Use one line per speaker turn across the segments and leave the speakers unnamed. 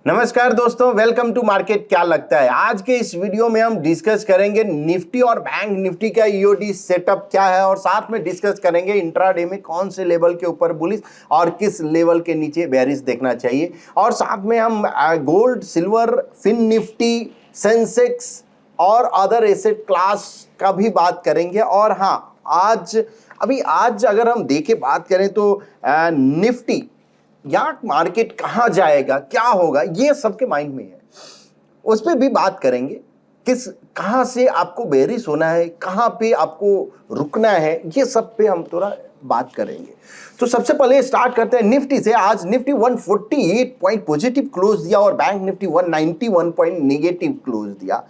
नमस्कार दोस्तों, welcome to market. क्या लगता है आज के इस वीडियो में हम डिस्कस करेंगे निफ्टी और बैंक निफ्टी का ईओडी सेटअप क्या है और साथ में डिस्कस करेंगे इंट्राडे में कौन से लेवल के ऊपर बुलिश और किस लेवल के नीचे बेरिश देखना चाहिए। और साथ में हम gold, silver, Fin Nifty, Sensex और अदर एसेट क्लास का भी बात करेंगे। और हाँ, आज अगर हम देखे बात करें तो निफ्टी या मार्केट कहाँ जाएगा, क्या होगा, ये सबके माइंड में है, उस पर भी बात करेंगे। कहाँ से आपको बेरिश होना है, कहाँ पे आपको रुकना है, ये सब पे हम थोड़ा बात करेंगे। तो सबसे पहले स्टार्ट करते हैं निफ्टी से। आज निफ्टी 148 पॉइंट पॉजिटिव क्लोज दिया और bank Nifty 191 point negative close दिया।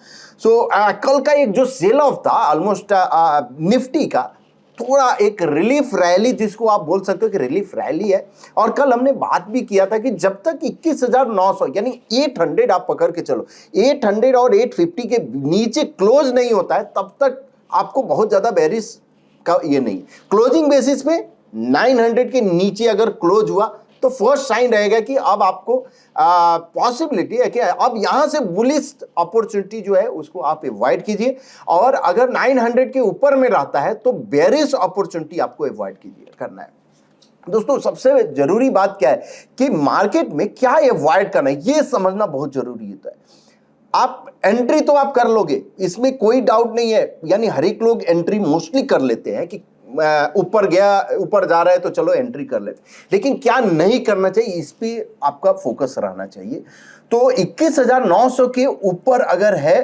कल का एक जो सेल ऑफ था ऑलमोस्ट निफ्टी का, थोड़ा एक रिलीफ रैली, जिसको आप बोल सकते हो कि रिलीफ रैली है। और कल हमने बात भी किया था कि जब तक 21,900 यानी 800 आप पकड़ के चलो, 800 और 850 के नीचे क्लोज नहीं होता है, तब तक आपको बहुत ज्यादा बेरिश का ये नहीं। क्लोजिंग बेसिस पे 900 के नीचे अगर क्लोज हुआ तो फर्स्ट साइन रहेगा कि अब आपको पॉसिबिलिटी है कि अब यहां से बुलिश अपॉर्चुनिटी जो है उसको आप अवॉइड कीजिए। और अगर 900 के ऊपर में रहता है तो बेरिश अपॉर्चुनिटी आपको अवॉइड कीजिए करना है। दोस्तों, सबसे जरूरी बात क्या है कि मार्केट में क्या अवॉइड करना है, ये समझना बहुत जरूरी होता है। आप एंट्री तो आप कर लोगे, इसमें कोई डाउट नहीं है, यानी हर एक लोग एंट्री मोस्टली कर लेते हैं कि ऊपर जा रहा है तो चलो एंट्री कर लेते, लेकिन क्या नहीं करना चाहिए इस पे आपका फोकस रहना चाहिए। तो 21,900 के ऊपर अगर है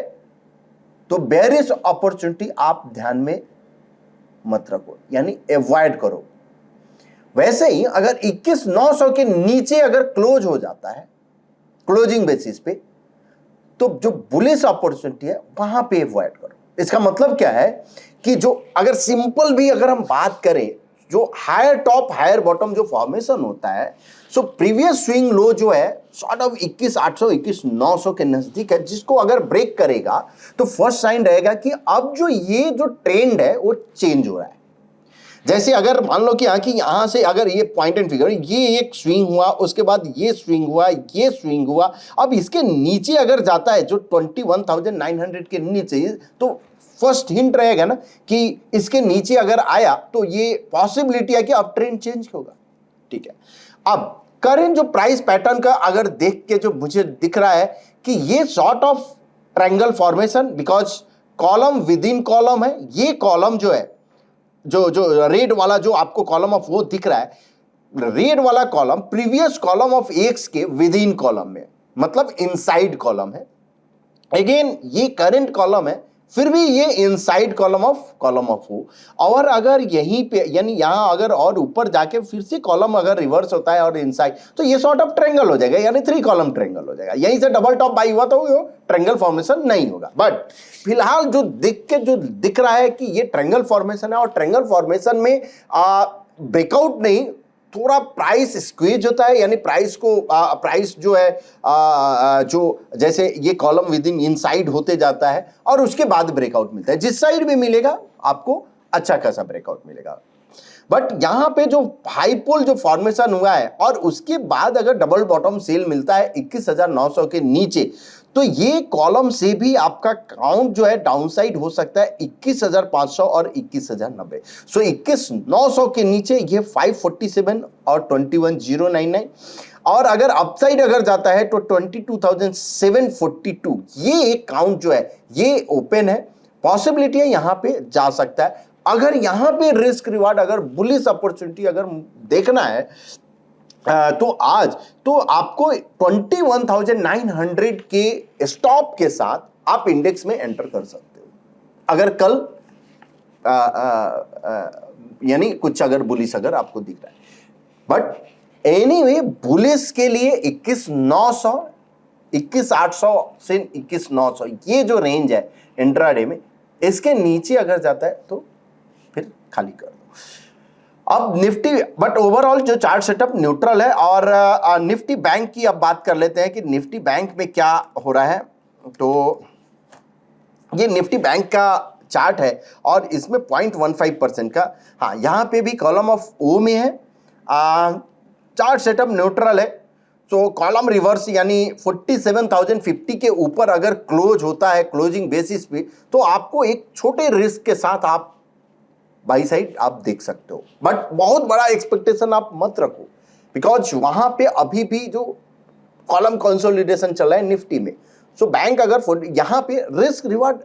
तो बेरिश अपॉर्चुनिटी आप ध्यान में मत रखो, यानी अवॉइड करो। वैसे ही अगर 21,900 के नीचे अगर क्लोज हो जाता है क्लोजिंग बेसिस पे, तो जो बुलिश अपॉर्चुनिटी है वहां पे अवॉइड करो। इसका मतलब क्या है कि जो अगर सिंपल भी अगर हम बात करें, जो हायर टॉप हायर बॉटम जो फॉर्मेशन होता है, सो प्रीवियस स्विंग लो जो है सॉर्ट ऑफ 21,800 21,900 के नजदीक है, जिसको अगर ब्रेक करेगा तो फर्स्ट साइन रहेगा कि अब जो ये जो ट्रेंड है वो चेंज हो रहा है। जैसे अगर मान लो कि यहां से अगर ये पॉइंट एंड फिगर, ये एक स्विंग हुआ, उसके बाद ये स्विंग हुआ, ये स्विंग हुआ, अब इसके नीचे अगर जाता है जो 21,900 के नीचे, तो फर्स्ट हिंट रहेगा ना कि इसके नीचे अगर आया तो ये पॉसिबिलिटी है कि अब ट्रेंड चेंज होगा। ठीक है, अब करेंट जो प्राइस पैटर्न का अगर देख के जो मुझे दिख रहा है कि ये sort of triangle formation, because column with in column है, ये कॉलम जो है, जो रेड वाला जो आपको कॉलम ऑफ वो दिख रहा है, रेड वाला column previous column of x के विद इन कॉलम में, मतलब इनसाइड कॉलम है। अगेन ये करंट कॉलम है, फिर भी ये इनसाइड कॉलम ऑफ हो। और अगर यहीं पे यानी यहां अगर और ऊपर जाके फिर से कॉलम अगर रिवर्स होता है और इनसाइड, तो ये सॉर्ट ऑफ ट्रायंगल हो जाएगा, यानी 3 कॉलम ट्रायंगल हो जाएगा। यहीं से डबल टॉप बाई हुआ तो ट्रायंगल फॉर्मेशन नहीं होगा। बट फिलहाल जो दिख रहा है कि ये ट्रायंगल फॉर्मेशन है, और ट्रायंगल फॉर्मेशन में ब्रेकआउट नहीं, थोड़ा प्राइस स्क्वीज होता है, यानी प्राइस जो है जो जैसे ये कॉलम विद इन इनसाइड होते जाता है और उसके बाद ब्रेकआउट मिलता है। जिस साइड भी मिलेगा आपको अच्छा खासा ब्रेकआउट मिलेगा। बट यहां पे जो हाई पोल जो फॉर्मेशन हुआ है और उसके बाद अगर डबल बॉटम सेल मिलता है 21,900 के नीचे, तो ये कॉलम से भी आपका काउंट जो है डाउनसाइड हो सकता है 21,500 और 21,090। सो 21,900 के नीचे ये 547 और 21,099, और अगर अपसाइड अगर जाता है तो 22,742, ये एक काउंट जो है ये ओपन है, पॉसिबिलिटी है यहां पे जा सकता है। अगर यहां पे रिस्क रिवार्ड अगर बुलिश अपॉर्चुनिटी अगर देखना है तो आज तो आपको 21,900 के स्टॉप के साथ आप इंडेक्स में एंटर कर सकते हो, अगर कल यानी कुछ अगर बुलिश अगर आपको दिख रहा है। बट एनीवे बुलिश के लिए 21,900 21,800 से 21,900 ये जो रेंज है इंट्राडे में, इसके नीचे अगर जाता है तो फिर खाली कर दो। अब निफ्टी, बट ओवरऑल जो चार्ट सेटअप न्यूट्रल है। और निफ्टी बैंक की अब बात कर लेते हैं कि निफ्टी बैंक में क्या हो रहा है। तो ये निफ्टी बैंक का चार्ट है और इसमें 0.15% का, हाँ यहाँ पे भी कॉलम ऑफ ओ में है, चार्ट सेटअप न्यूट्रल है। तो कॉलम रिवर्स यानी 47,050 के ऊपर अगर क्लोज होता है क्लोजिंग बेसिस पे, तो आपको एक छोटे रिस्क के साथ आप बाई साइड आप देख सकते हो, बट बहुत बड़ा एक्सपेक्टेशन आप मत रखो, बिकॉज वहां पे अभी भी जो कॉलम कंसोलिडेशन चल रहा है निफ्टी में। सो बैंक अगर यहां पे रिस्क रिवार्ड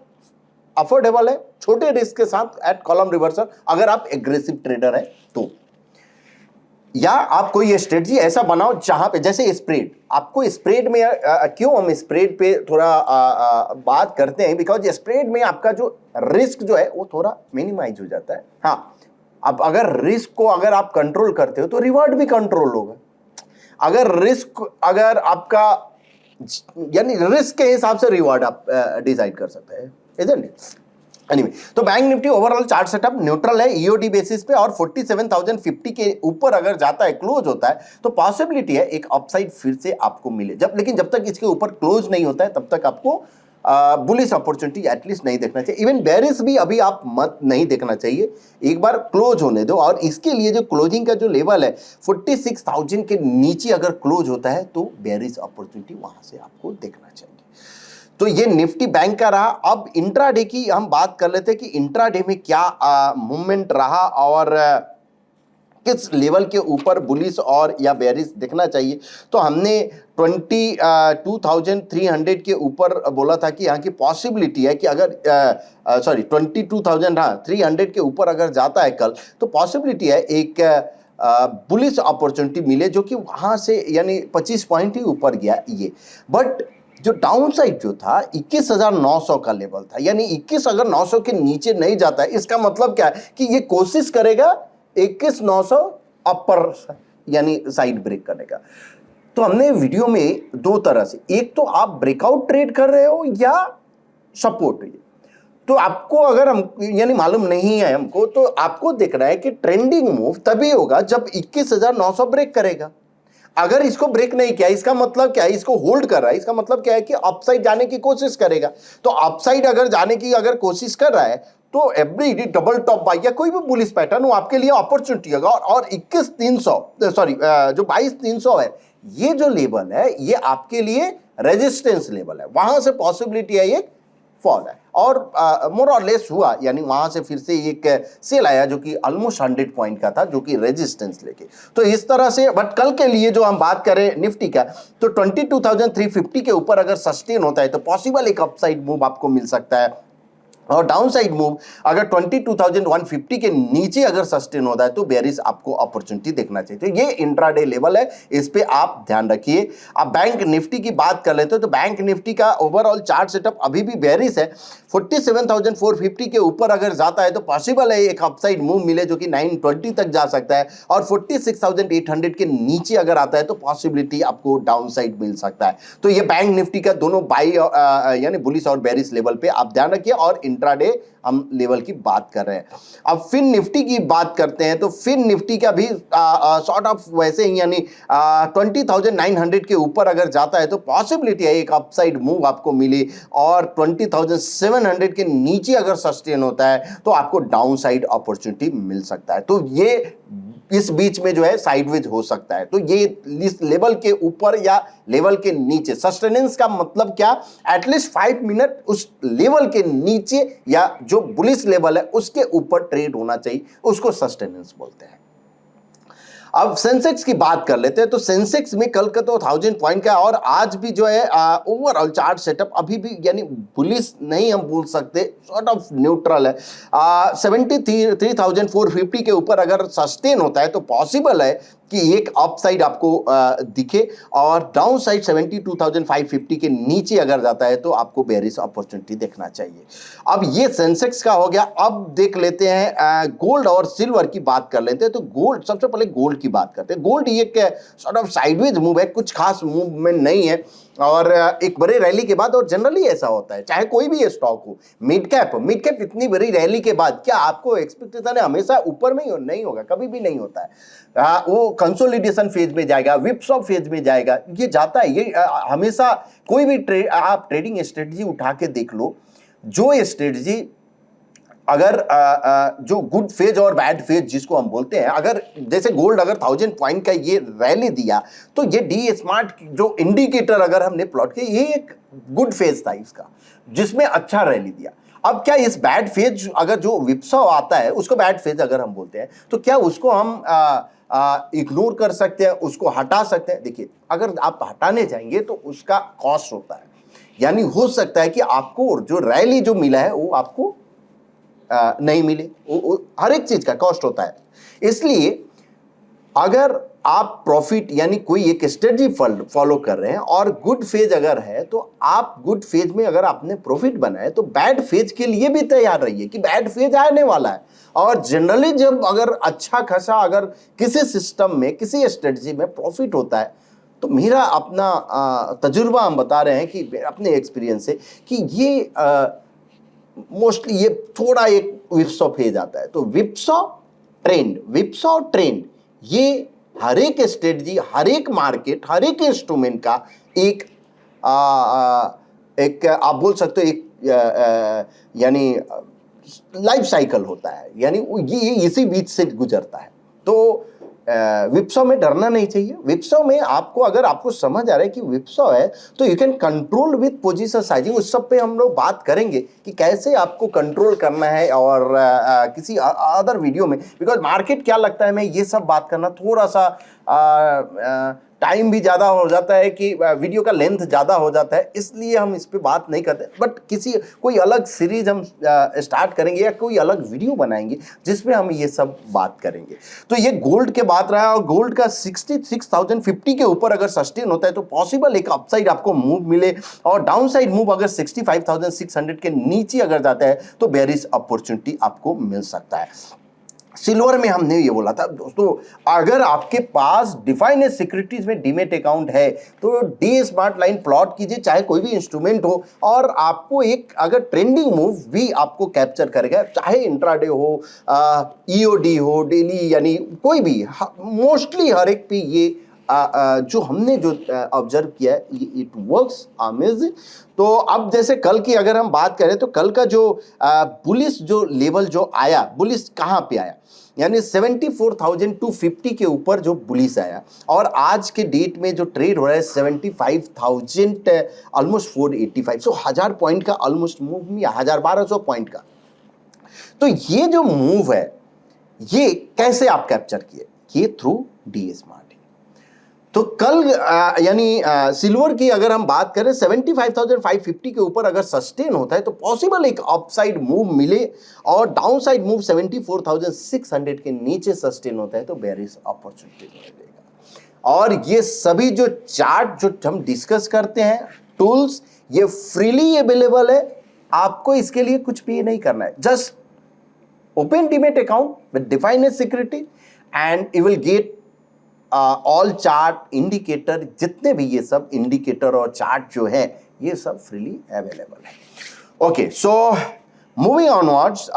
अफोर्डेबल है छोटे रिस्क के साथ एट कॉलम रिवर्सल, अगर आप एग्रेसिव ट्रेडर है तो। या आप कोई स्ट्रेटजी ऐसा बनाओ जहां पे जैसे स्प्रेड, आपको स्प्रेड में क्यों हम स्प्रेड पे थोड़ा बात करते हैं, बिकॉज स्प्रेड में आपका जो रिस्क जो है वो थोड़ा मिनिमाइज हो जाता है। हाँ, अब अगर रिस्क को अगर आप कंट्रोल करते हो तो रिवार्ड भी कंट्रोल होगा। अगर रिस्क अगर आपका यानी रिस्क के हिसाब से रिवार्ड आप डिसाइड कर सकते हैं, इजंट इट? एनीवे, तो bank Nifty overall chart setup neutral है ईओडी बेसिस पे, और 47,050 के ऊपर अगर जाता है क्लोज होता है तो पॉसिबिलिटी है एक अपसाइड फिर से आपको मिले। लेकिन जब तक इसके ऊपर क्लोज नहीं होता है तब तक आपको बुलिश अपॉर्चुनिटी एटलीस्ट नहीं देखना चाहिए। इवन बेरिश भी अभी आप मत नहीं देखना चाहिए, एक बार क्लोज होने दो। और इसके लिए जो क्लोजिंग का जो लेवल है 46,000 के नीचे अगर क्लोज होता है तो बेरिश अपॉर्चुनिटी वहां से आपको देखना चाहिए। तो ये निफ्टी बैंक का रहा। अब इंट्राडे की हम बात कर लेते हैं कि इंट्राडे में क्या मूवमेंट रहा और किस लेवल के ऊपर बुलिश और या बेरिश देखना चाहिए। तो हमने 22,300 के ऊपर बोला था कि यहाँ की पॉसिबिलिटी है कि अगर 22,300 के ऊपर अगर जाता है कल, तो पॉसिबिलिटी है एक बुलिश अपॉर्चुनिटी मिले, जो कि वहाँ से यानी 25 पॉइंट ही ऊपर गया ये। बट जो डाउन साइड जो था 21,900 का लेवल था, यानी 21,900 के नीचे नहीं जाता है, इसका मतलब क्या है कि ये कोशिश करेगा 21,900 अपर यानी साइड ब्रेक करने का। तो हमने वीडियो में दो तरह से, एक तो आप ब्रेकआउट ट्रेड कर रहे हो या सपोर्ट है, तो आपको अगर हम यानी मालूम नहीं है हमको, तो आपको देखना है कि ट्रेंडिंग मूव तभी होगा जब 21,900 ब्रेक करेगा। अगर इसको ब्रेक नहीं किया, इसका मतलब क्या है, इसको होल्ड कर रहा है, इसका मतलब क्या है कि अपसाइड जाने की कोशिश करेगा। तो अपसाइड अगर जाने की अगर कोशिश कर रहा है तो एवरी डबल टॉप बाई या कोई भी बुलिश पैटर्न वो आपके लिए अपॉर्चुनिटी होगा। और 22,300 है, ये जो लेवल है ये आपके लिए रेजिस्टेंस लेवल है, वहां से पॉसिबिलिटी है एक फॉल है। और मोर और लेस हुआ, यानी वहां से फिर से एक सेल आया जो कि ऑलमोस्ट 100 पॉइंट का था, जो कि रेजिस्टेंस लेके। तो इस तरह से, बट कल के लिए जो हम बात करें निफ्टी का, तो 22,350 के ऊपर अगर सस्टेन होता है तो पॉसिबल एक अपसाइड मूव आपको मिल सकता है। और डाउन साइड मूव अगर 22,150 के नीचे अगर सस्टेन होता है तो बेरिश आपको अपॉर्चुनिटी देखना चाहिए। तो ये इंट्राडे लेवल है, इस पे आप ध्यान रखिए। अब बैंक निफ्टी की बात कर लेते हैं, तो बैंक निफ्टी का ओवरऑल चार्ट सेटअप अभी भी बेरिश है। 47,450 के ऊपर अगर जाता है तो पॉसिबल है एक अपसाइड मूव मिले, जो कि 920 तक जा सकता है। और 46,800 के नीचे अगर आता है तो पॉसिबिलिटी आपको डाउन साइड मिल सकता है। तो ये बैंक निफ्टी का दोनों बाई यानी बुलिश और बेरिश लेवल पे आप ध्यान रखिए। और इंट्राडे हम लेवल की बात कर रहे हैं। अब फिन निफ्टी की बात करते हैं, तो फिन निफ्टी का भी सॉर्ट ऑफ वैसे ही, यानी 20,900 के ऊपर अगर जाता है तो पॉसिबिलिटी है एक अपसाइड मूव आपको मिले। और 20,700 के नीचे अगर सस्टेन होता है तो आपको डाउन साइड अपॉर्चुनिटी मिल सकता है। तो ये इस बीच में जो है साइडवेज हो सकता है। तो ये इस लेवल के ऊपर या लेवल के नीचे, सस्टेनेंस का मतलब क्या, एटलीस्ट 5 मिनट उस लेवल के नीचे या जो बुलिश लेवल है उसके ऊपर ट्रेड होना चाहिए, उसको सस्टेनेंस बोलते हैं। अब सेंसेक्स की बात कर लेते हैं, तो सेंसेक्स में कल का तो 1000 पॉइंट का, और आज भी जो है ओवरऑल चार्ट सेटअप अभी भी यानी बुलिश नहीं हम बोल सकते, सॉर्ट ऑफ न्यूट्रल है। 73,450 के ऊपर अगर सस्टेन होता है तो पॉसिबल है कि एक अपसाइड आपको दिखे। और डाउन साइड 72,550 के नीचे अगर जाता है तो आपको बेरिश अपॉर्चुनिटी देखना चाहिए। अब ये सेंसेक्स का हो गया। अब देख लेते हैं गोल्ड और सिल्वर की बात कर लेते हैं। तो गोल्ड, सबसे पहले गोल्ड की बात करते हैं। गोल्ड ये सॉर्ट ऑफ साइडवेज मूव है, कुछ खास मूवमेंट नहीं है, और एक बड़े रैली के बाद, और जनरली ऐसा होता है चाहे कोई भी स्टॉक हो, मिड कैप इतनी बड़ी रैली के बाद क्या आपको एक्सपेक्टेशन है हमेशा ऊपर में ही नहीं होगा, कभी भी नहीं होता है। वो कंसोलिडेशन फेज में जाएगा, विप्सॉप फेज में जाएगा, ये जाता है। ये हमेशा कोई भी आप ट्रेडिंग स्ट्रेटजी उठा के देख लो, जो स्ट्रेटजी अगर जो गुड फेज और बैड फेज जिसको हम बोलते हैं, अगर जैसे गोल्ड अगर 1000 पॉइंट का ये रैली दिया तो ये डी स्मार्ट जो इंडिकेटर अगर हमने प्लॉट किया, ये एक गुड फेज था इसका, जिसमें अच्छा रैली दिया। अब क्या इस बैड फेज अगर जो विप्सव आता है उसको बैड फेज अगर हम बोलते हैं, तो क्या उसको हम इग्नोर कर सकते हैं, उसको हटा सकते हैं? देखिए, अगर आप हटाने जाएंगे तो उसका कॉस्ट होता है, यानी हो सकता है कि आपको जो रैली जो मिला है वो आपको नहीं मिले, हर एक चीज का कॉस्ट होता है। इसलिए अगर आप प्रॉफिट यानी कोई एक स्ट्रेटजी फॉलो कर रहे हैं और गुड फेज अगर है, तो आप गुड फेज में अगर आपने प्रॉफिट बनाए तो बैड फेज के लिए भी तैयार रहिए कि बैड फेज आने वाला है। और जनरली जब अगर अच्छा खासा अगर किसी सिस्टम में किसी स्ट्रेटजी में प्रॉफिट होता है, तो मेरा अपना तजुर्बा हम बता रहे हैं कि अपने एक्सपीरियंस से कि ये मोस्टली ये थोड़ा एक विप्सॉ फेज आता है। तो विप्सॉ ट्रेंड ये हर एक स्ट्रेटजी, हर एक मार्केट, हर एक इंस्ट्रूमेंट का एक एक आप बोल सकते हो एक यानी लाइफ साइकिल होता है, यानी ये इसी बीच से गुजरता है। तो विप्सो में डरना नहीं चाहिए। विप्सो में आपको अगर आपको समझ आ रहा है कि विप्सो है तो you can control with position sizing, उस सब पे हम लोग बात करेंगे कि कैसे आपको कंट्रोल करना है और किसी अदर वीडियो में, बिकॉज मार्केट क्या लगता है मैं ये सब बात करना थोड़ा सा टाइम भी ज़्यादा हो जाता है कि वीडियो का लेंथ ज़्यादा हो जाता है, इसलिए हम इस पे बात नहीं करते। बट कोई अलग सीरीज हम स्टार्ट करेंगे या कोई अलग वीडियो बनाएंगे जिसमें हम ये सब बात करेंगे। तो ये गोल्ड के बात रहा, और गोल्ड का 66,050 के ऊपर अगर सस्टेन होता है तो पॉसिबल एक अपसाइड आपको मूव मिले, और डाउन साइड मूव अगर 65,600 के नीचे अगर जाता है तो बेयरिश अपॉर्चुनिटी आपको मिल सकता है। सिल्वर में हमने ये बोला था दोस्तों, अगर आपके पास डिफाइंड सिक्योरिटीज में डीमेट अकाउंट है तो डी स्मार्ट लाइन प्लॉट कीजिए, चाहे कोई भी इंस्ट्रूमेंट हो, और आपको एक अगर ट्रेंडिंग मूव भी आपको कैप्चर करेगा, चाहे इंट्राडे हो, ईओडी हो, डेली, यानी कोई भी, मोस्टली हर एक पे ये जो हमने जो ऑब्जर्व किया है इट वर्क्स अमेजिंग। तो अब जैसे कल की अगर हम बात करें तो कल का जो बुलिश जो लेवल जो आया, बुलिश कहाँ पे आया, यानी 74,250 के ऊपर जो बुलिश आया, और आज के डेट में जो ट्रेड हो रहा है 75,000 ऑलमोस्ट 485, सो 1000 पॉइंट का ऑलमोस्ट मूव में, 1200 पॉइंट का। तो ये जो मूव है ये कैसे आप कैप्चर किए? ये थ्रू डी स्मार्ट। तो कल यानी सिल्वर की अगर हम बात करें 75,550 के ऊपर अगर सस्टेन होता है तो पॉसिबल एक अपसाइड मूव मिले, और डाउन साइड मूव 74,600 के नीचे सस्टेन होता है तो बेयरिश अपॉर्चुनिटी मिलेगा। और ये सभी जो चार्ट जो हम डिस्कस करते हैं, टूल्स, ये फ्रीली अवेलेबल है, आपको इसके लिए कुछ भी नहीं करना है, just open demat account with defined security and you will get all chart indicator, जितने भी ये सब इंडिकेटर और चार्ट जो है ये सब फ्रीली अवेलेबल है। Okay, so moving onwards,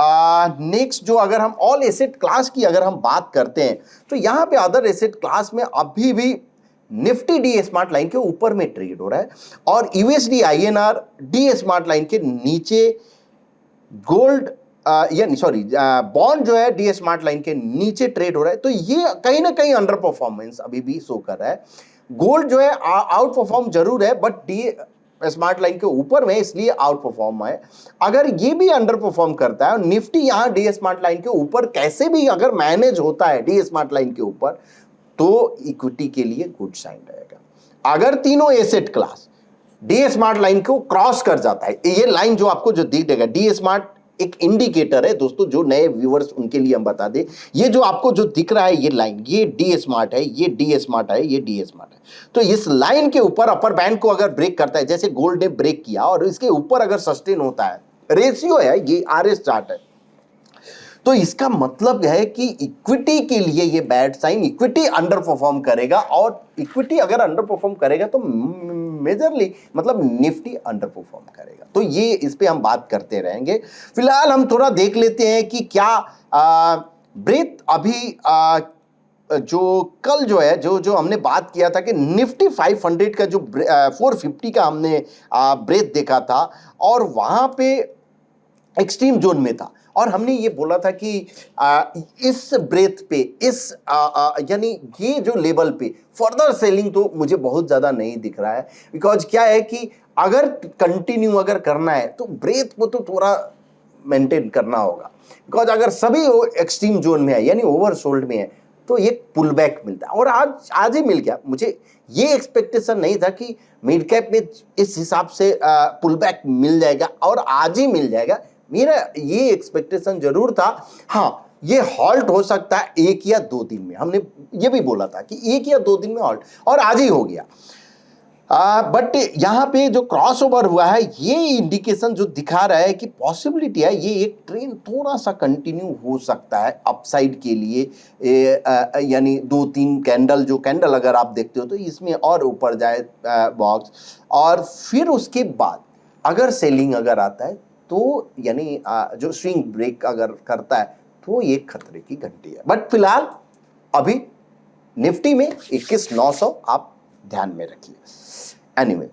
next जो अगर हम ऑल एसेट क्लास की अगर हम बात करते हैं तो यहाँ पे अदर एसेट क्लास में अभी भी निफ्टी डी स्मार्ट लाइन के ऊपर में ट्रेड हो रहा है, और USD INR D smart line के नीचे, गोल्ड यानी सॉरी बॉन्ड जो है डी स्मार्ट लाइन के नीचे ट्रेड हो रहा है। तो ये कहीं ना कहीं अंडर परफॉर्मेंस अभी भी शो कर रहा है। गोल्ड जो है आउट परफॉर्म जरूर है, बट डी स्मार्ट लाइन के ऊपर में, इसलिए आउट परफॉर्म है। अगर ये भी अंडर परफॉर्म करता है और निफ्टी यहाँ डी स्मार्ट लाइन के ऊपर कैसे भी अगर मैनेज होता है डी स्मार्ट लाइन के ऊपर, तो इक्विटी के लिए गुड साइन रहेगा। अगर तीनों asset class D smart line को क्रॉस कर जाता है, ये लाइन जो आपको जो दिख देगा, डी स्मार्ट एक इंडिकेटर है दोस्तों, जो नए व्यूअर्स उनके लिए हम बता दें, ये जो आपको जो दिख रहा है ये लाइन, ये डी स्मार्ट है, ये डी स्मार्ट है, ये डी स्मार्ट है। तो इस लाइन के ऊपर अपर बैंड को अगर ब्रेक करता है, जैसे गोल्ड ने ब्रेक किया और इसके ऊपर अगर सस्टेन होता है, रेशियो है, ये आरएस चार्ट है, तो इसका मतलब है कि इक्विटी के लिए ये bad sign, equity underperform करेगा, और इक्विटी अगर अंडर परफॉर्म करेगा तो मेजरली मतलब निफ्टी अंडर परफॉर्म करेगा। तो ये इस पे हम बात करते रहेंगे। फिलहाल हम थोड़ा देख लेते हैं कि क्या ब्रेथ अभी जो कल जो है जो हमने बात किया था कि निफ्टी 500 का जो 450 का हमने ब्रेथ देखा था, और वहां पे एक्सट्रीम जोन में था और हमने ये बोला था कि इस ब्रेथ पे इस यानी ये जो लेवल पे फर्दर सेलिंग तो मुझे बहुत ज़्यादा नहीं दिख रहा है। बिकॉज क्या है कि अगर कंटिन्यू अगर करना है तो ब्रेथ को तो थोड़ा मेंटेन करना होगा। बिकॉज अगर सभी एक्सट्रीम जोन में है यानी ओवर सोल्ड में है तो एक पुल बैक मिलता है और आज ही मिल गया। मुझे ये एक्सपेक्टेशन नहीं था कि मिड कैप में इस हिसाब से पुल बैक मिल जाएगा और आज ही मिल जाएगा। मेरा ये एक्सपेक्टेशन जरूर था। हाँ, ये हॉल्ट हो सकता है 1 या 2 दिन में, हमने ये भी बोला था कि 1 या 2 दिन में हॉल्ट, और आज ही हो गया। बट यहाँ पे जो क्रॉस ओवर हुआ है ये इंडिकेशन जो दिखा रहा है कि पॉसिबिलिटी है ये एक ट्रेंड थोड़ा सा कंटिन्यू हो सकता है अपसाइड के लिए। यानी 2-3 कैंडल जो कैंडल अगर आप देखते हो तो इसमें और ऊपर जाए बॉक्स, और फिर उसके बाद अगर सेलिंग अगर आता है तो यानी जो स्विंग ब्रेक अगर करता है तो ये खतरे की घंटी है। बट फिलहाल अभी निफ्टी में 21,900 आप ध्यान में रखिए। एनीवे,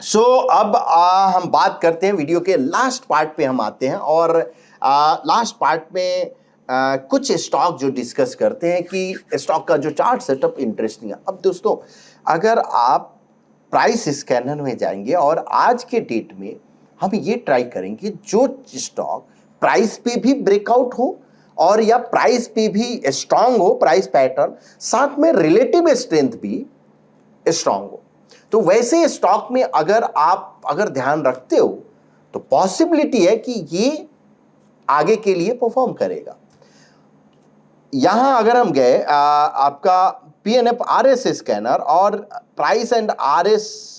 सो अब हम बात करते हैं वीडियो के लास्ट पार्ट पे हम आते हैं और लास्ट पार्ट में कुछ स्टॉक जो डिस्कस करते हैं कि स्टॉक का जो चार्ट सेटअप इंटरेस्टिंग है। अब दोस्तों, अगर आप प्राइस स्कैनर में जाएंगे और आज के डेट में हम ये ट्राई करेंगे जो स्टॉक प्राइस पे भी ब्रेकआउट हो और या प्राइस पे भी स्ट्रांग हो, प्राइस पैटर्न साथ में रिलेटिव स्ट्रेंथ भी स्ट्रांग हो, तो वैसे स्टॉक में अगर ध्यान रखते हो तो पॉसिबिलिटी है कि ये आगे के लिए परफॉर्म करेगा। यहां अगर हम गए आपका पीएनएफ आरएस स्कैनर और प्राइस एंड आरएस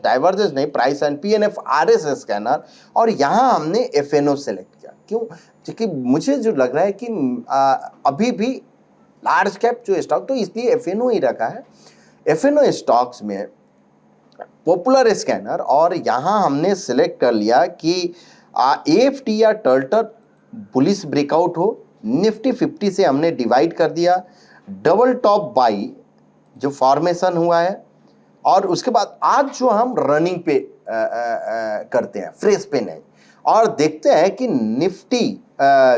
डाइवर्जेंस नहीं, price and PNF RS scanner, और यहां हमने एफएनओ सेलेक्ट किया। क्यों? क्योंकि मुझे जो लग रहा है कि अभी भी लार्ज कैप जो स्टॉक, तो इसलिए एफएनओ ही रखा है। एफएनओ स्टॉक्स में पॉपुलर स्कैनर, और यहां हमने सिलेक्ट कर लिया कि एएफटी या टर्टल बुलिश ब्रेकआउट हो। निफ्टी 50 से हमने डिवाइड कर दिया, डबल टॉप बाई जो फॉर्मेशन हुआ है, और उसके बाद आज जो हम रनिंग पे करते हैं फ्रेश पे नहीं, और देखते हैं कि निफ्टी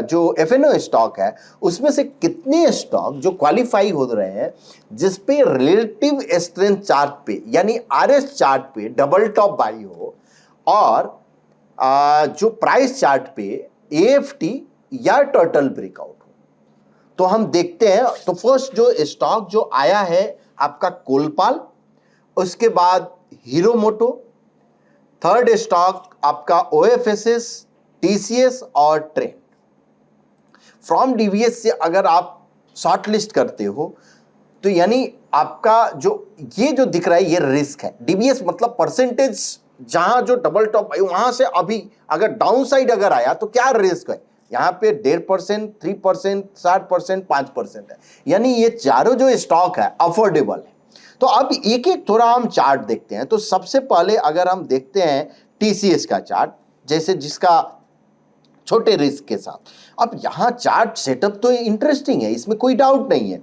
जो एफएनओ स्टॉक है उसमें से कितने स्टॉक जो क्वालिफाई हो रहे हैं जिस पे रिलेटिव स्ट्रेंथ चार्ट पे यानी आरएस चार्ट पे डबल टॉप बाई हो, और जो प्राइस चार्ट पे एएफटी या टर्टल ब्रेकआउट हो। तो हम देखते हैं, तो फर्स्ट जो स्टॉक जो आया है आपका कोलपाल, उसके बाद हीरो मोटो, थर्ड स्टॉक आपका ओएफएसएस, टीसीएस और ट्रेंड। फ्रॉम डीवीएस से अगर आप शॉर्ट लिस्ट करते हो तो यानी आपका जो ये जो दिख रहा है ये रिस्क है। डीवीएस मतलब परसेंटेज, जहां जो डबल टॉप आई वहां से अभी अगर डाउन साइड अगर आया तो क्या रिस्क है। यहाँ पे 1.5%, 3%, 60%, 5% है। यानी ये चारों जो स्टॉक है अफोर्डेबल है। तो अब एक एक थोड़ा हम चार्ट देखते हैं। तो सबसे पहले अगर हम देखते हैं टीसीएस का चार्ट, जैसे जिसका छोटे रिस्क के साथ, अब यहाँ चार्ट सेटअप तो इंटरेस्टिंग है, इसमें कोई डाउट नहीं है।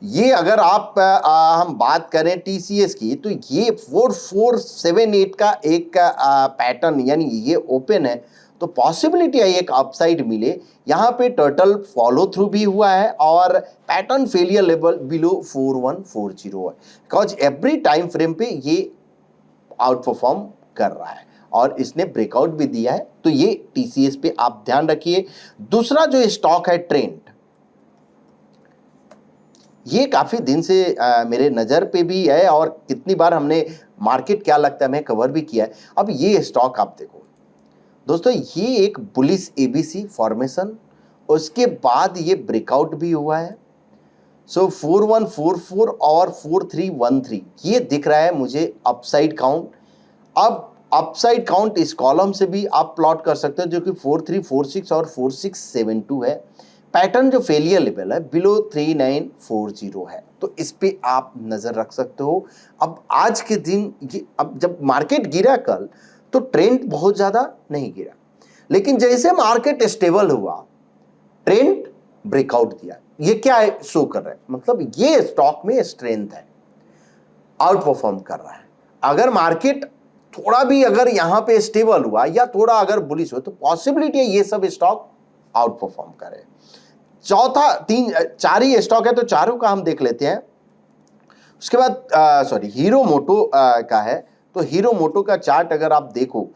ये अगर आप हम बात करें टीसीएस की तो ये 4478 का एक पैटर्न यानी ये ओपन है, तो पॉसिबिलिटी है एक अपसाइड मिले। यहाँ पे टर्टल फॉलो थ्रू भी हुआ है और पैटर्न फेलियर लेवल बिलो 4140 है, बिकॉज एवरी टाइम फ्रेम पे ये आउट परफॉर्म कर रहा है और इसने ब्रेकआउट भी दिया है। तो ये टीसीएस पे आप ध्यान रखिए। दूसरा जो स्टॉक है ट्रेंड, ये काफी दिन से मेरे नजर पे भी है और कितनी बार हमने मार्केट क्या लगता है मैं कवर भी किया है। अब ये स्टॉक आप देखो दोस्तों, ये एक बुलिश एबीसी फॉर्मेशन, उसके बाद ये ब्रेकआउट भी हुआ है। सो 4144 और 4313 ये दिख रहा है मुझे अपसाइड काउंट। अब अपसाइड काउंट इस कॉलम से भी आप प्लॉट कर सकते हो जो कि 4346 और 4672 है। पैटर्न जो फेलियर लेवल है बिलो 3940 है, तो इस पे आप नजर रख सकते हो। अब आज के दिन ये, अब जब मार्केट गिरा कल तो ट्रेंड बहुत ज्यादा नहीं गिरा, लेकिन जैसे मार्केट स्टेबल हुआ ट्रेंड ब्रेकआउट दिया। ये क्या है शो कर रहा है, मतलब ये स्टॉक में स्ट्रेंथ है, आउट परफॉर्म कर रहा है। अगर मार्केट थोड़ा भी अगर यहां पे स्टेबल हुआ या थोड़ा अगर बुलिश हो तो पॉसिबिलिटी है ये सब स्टॉक आउट परफॉर्म करे। चौथा चार ही स्टॉक है तो चारों का हम देख लेते हैं। उसके बाद सॉरी हीरो मोटो का है, तो हीरो मोटो का चार्ट अगर आप देखो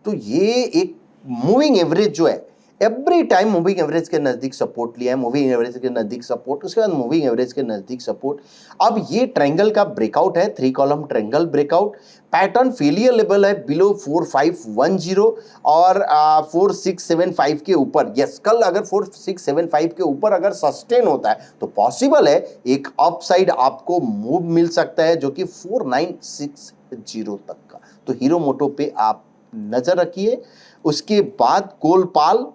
तो ये एक मूविंग एवरेज जो है एवरी टाइम मूविंग एवरेज के नजदीक सपोर्ट लिया है, मूविंग एवरेज के नजदीक सपोर्ट, उसके बाद मूविंग एवरेज के नजदीक सपोर्ट। अब ये ट्रायंगल का ब्रेकआउट है, 3 column triangle breakout. Pattern failure level है बिलो 4510 और 4675 के ऊपर। यस, कल अगर 4675 के ऊपर अगर सस्टेन होता है तो पॉसिबल है एक अपसाइड आपको मूव मिल सकता है जो कि 4960 तक का। तो हीरो मोटो पे आप नजर रखिए। उसके बाद कोलपाल,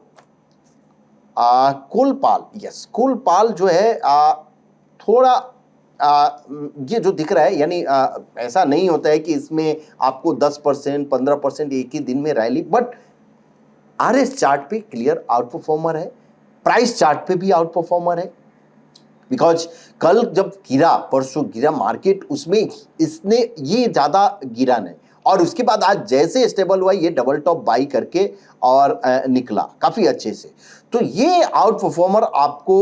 यस कोलपाल जो है थोड़ा ये जो दिख रहा है यानी ऐसा नहीं होता है कि इसमें आपको 10% 15% एक ही दिन में रैली, बट आरएस चार्ट पे क्लियर आउट परफॉर्मर है, प्राइस चार्ट पे भी आउट परफॉर्मर है। बिकॉज कल जब गिरा, परसों गिरा मार्केट, उसमें इसने ये ज्यादा गिरा नहीं और उसके बाद आज जैसे स्टेबल हुआ ये डबल टॉप बाई करके और निकला काफी अच्छे से। तो ये आउट परफॉर्मर आपको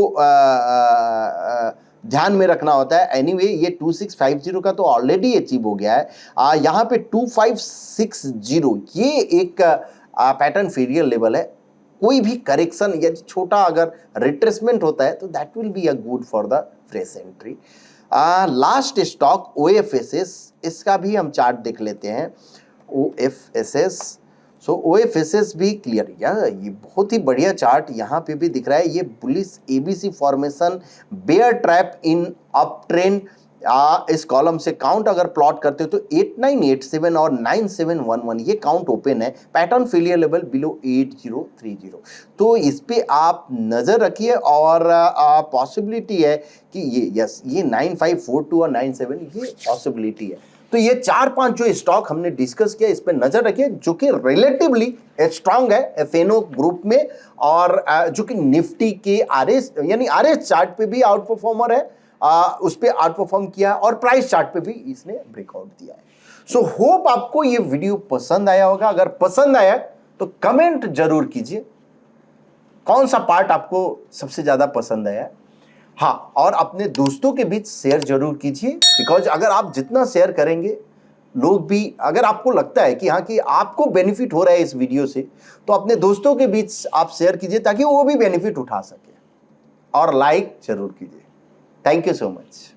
ध्यान में रखना होता है। एनीवे ये 2650 का तो ऑलरेडी अचीव हो गया है। यहाँ पे 2560 ये एक पैटर्न फेलियर लेवल है। कोई भी करेक्शन या छोटा अगर रिट्रेसमेंट होता है तो that will be a good for the fresh entry. Last stock OFSS, इसका भी हम चार्ट देख लेते हैं। OFSS, सो OFSS भी क्लियर, यार ये बहुत ही बढ़िया चार्ट यहाँ पे भी दिख रहा है। ये bullish ABC formation, bear trap in up trend. इस कॉलम से काउंट अगर प्लॉट करते हो तो 8987 और 9711 ये काउंट ओपन है। पैटर्न फेलियर लेवल बिलो 8030, तो इस पे आप नजर रखिए और पॉसिबिलिटी है कि ये यस ये 9542 और 97 ये पॉसिबिलिटी है। तो ये 4-5 जो स्टॉक हमने डिस्कस किया इस पे नजर रखिए जो कि रिलेटिवली स्ट्रांग है एफएनओ ग्रुप में और जो कि निफ्टी के आरएस यानी आरएस चार्ट पे भी आउट परफॉर्मर है, उस पे आउट परफॉर्म किया और प्राइस चार्ट पे भी इसने ब्रेकआउट दिया है। सो होप आपको ये वीडियो पसंद आया होगा। अगर पसंद आया तो कमेंट जरूर कीजिए कौन सा पार्ट आपको सबसे ज्यादा पसंद आया। हाँ, और अपने दोस्तों के बीच शेयर जरूर कीजिए, बिकॉज अगर आप जितना शेयर करेंगे लोग भी, अगर आपको लगता है कि हाँ कि आपको बेनिफिट हो रहा है इस वीडियो से तो अपने दोस्तों के बीच आप शेयर कीजिए ताकि वो भी बेनिफिट उठा सके और लाइक जरूर कीजिए। Thank you so much.